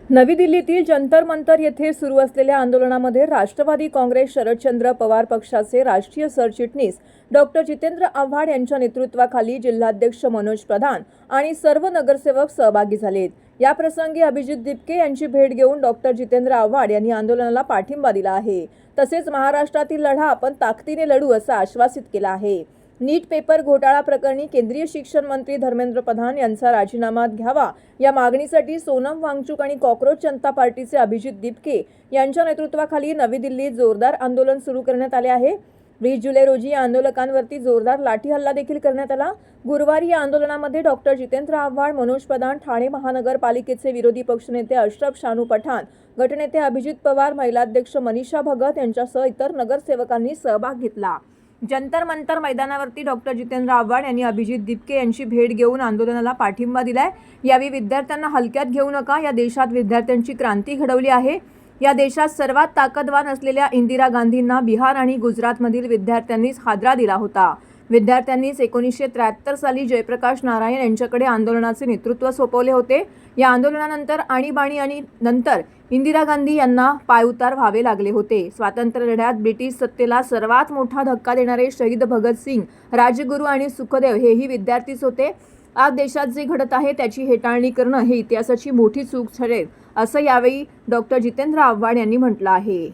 नवी दिल्लीतील जंतर मंतर येथे सुरू असलेल्या आंदोलनामध्ये राष्ट्रवादी काँग्रेस शरदचंद्र पवार पक्षाचे राष्ट्रीय सरचिटणीस डॉक्टर जितेंद्र आव्हाड यांच्या नेतृत्वाखाली जिल्हाध्यक्ष मनोज प्रधान आणि सर्व नगरसेवक सहभागी झालेत। या प्रसंगी अभिजित दिपके यांची भेट घेऊन डॉक्टर जितेंद्र आव्हाड यांनी आंदोलनाला पाठिंबा दिला आहे। तसेच महाराष्ट्रातील लढा आपण ताकदीने लढू असं आश्वासित केलं आहे। नीट पेपर घोटाळा प्रकरणी केंद्रीय शिक्षण मंत्री धर्मेंद्र प्रधान यांचा राजीनामा घ्यावा या मागणीसाठी सोनम वांगचुक आणि कॉकरोच जनता पार्टीचे अभिजित दिपके यांच्या नेतृत्वाखाली नवी दिल्लीत जोरदार आंदोलन सुरू करण्यात आले आहे। 20 जुलै रोजी या आंदोलकांवरती जोरदार लाठी हल्ला देखील करण्यात आला। गुरुवारी या आंदोलनामध्ये डॉक्टर जितेंद्र आव्हाड, मनोज प्रधान, ठाणे महानगरपालिकेचे विरोधी पक्षनेते अशरफ शानू पठाण, गटनेते अभिजित पवार, महिलाध्यक्ष मनीषा भगत यांच्यासह इतर नगरसेवकांनी सहभाग घेतला। जंतर मंतर मैदानावरती डॉक्टर जितेंद्र आव्हाड यांनी अभिजित दिपके यांची भेट घेऊन आंदोलनाला पाठिंबा दिलाय। यावेळी विद्यार्थ्यांना हलक्यात घेऊ नका, या देशात विद्यार्थ्यांची क्रांती घडवली आहे। या देशात सर्वात ताकदवान असलेल्या इंदिरा गांधींना बिहार आणि गुजरातमधील विद्यार्थ्यांनीच हादरा दिला होता। विद्यार्थ्यांनीच 1973 साली जयप्रकाश नारायण यांच्याकडे आंदोलनाचे नेतृत्व सोपवले होते। या आंदोलनानंतर आणीबाणी आणि नंतर इंदिरा गांधी यांना पायउतार व्हावे लागले होते। स्वातंत्र्य लढ्यात ब्रिटिश सत्तेला सर्वात मोठा धक्का देणारे शहीद भगतसिंग, राजगुरू आणि सुखदेव हेही विद्यार्थीच होते। आज देशात जे घडत आहे त्याची हेटाळणी करणं हे इतिहासाची मोठी चूक ठरेल असं यावेळी डॉक्टर जितेंद्र आव्हाड यांनी म्हटलं आहे।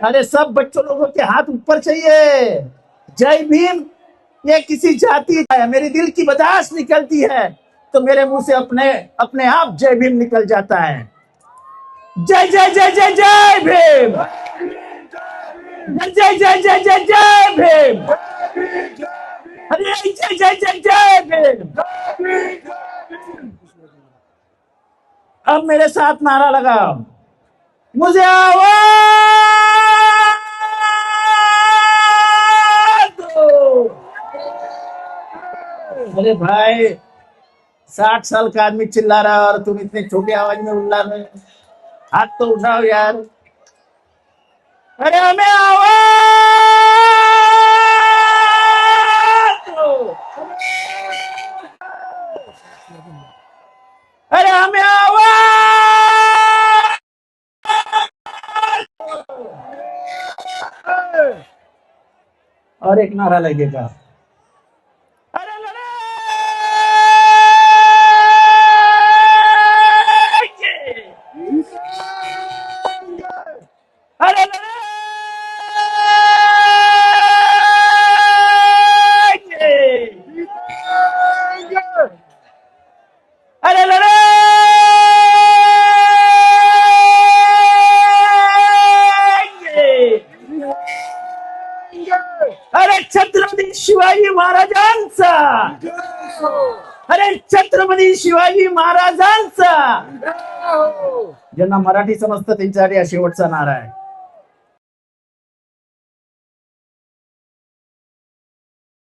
अरे सब बच्चों लोगों के हाथ ऊपर चाहिए। जय भीम ये किसी जाति का है, मेरे दिल की बदाश निकलती है तो मेरे मुंह से अपने आप जय भीम निकल जाता है। जय जय जय जय जय भीम, जय जय जय जय जय भीम, अरे जय जय जय जय भीम। अब मेरे साथ नारा लगाओ, मुझे आवाज दो। अरे भाई 60 साल का आदमी चिल्ला रहा है और तुम इतने छोटे आवाज में उल्ला रहे हो। हाथ तो उठाओ यार। अरे हमें आवाज दो। अरे हमें आवाज। और एक नारा लगेगा, अरे अरे अरे अरे छत्रपती शिवाजी महाराजांचा, अरे छत्रपती शिवाजी महाराजांचा। ज्यांना मराठी समजतं त्यांच्यासाठी हा शेवटचा नारा आहे।